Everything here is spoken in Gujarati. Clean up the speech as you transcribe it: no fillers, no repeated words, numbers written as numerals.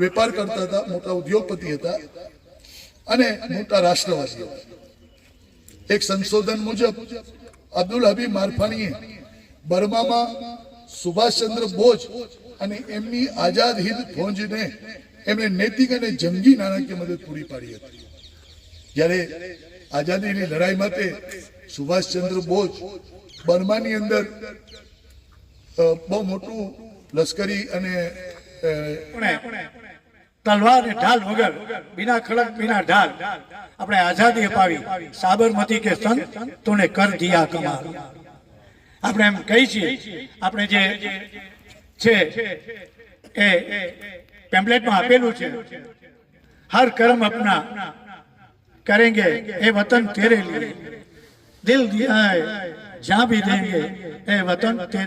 વેપાર કરતા હતા, મોટા ઉદ્યોગપતિ હતા અને મોટા રાષ્ટ્રવાદી હતા. એક સંશોધન મુજબ અબ્દુલ હબીબ મારફાણીએ બર્મામાં સુભાષચંદ્ર બોઝ અને એમની આઝાદ હિંદ ફૌજને એમણે નૈતિક અને જંગી નાણાકીય મદદ પૂરી પાડી હતી. જ્યારે આઝાદીની લડાઈ માટે સુભાષચંદ્ર બોઝ બર્માની અંદર બહુ મોટું લશ્કરી અને તલવાર ને ઢાલ વગર બિના ખડક બિના ઢાલ આપણે આઝાદી અપાવી. સાબરમતી કે સંત તૂને કર દિયા કમાલ. આપણે એમ કહી છીએ, આપણે જે છે એ પેમ્પલેટમાં આપેલું છે, હર કર્મ અપના करेंगे ए वतन तेरे लिए, दिल दिया है जहां भी देंगे ए वतन तेरे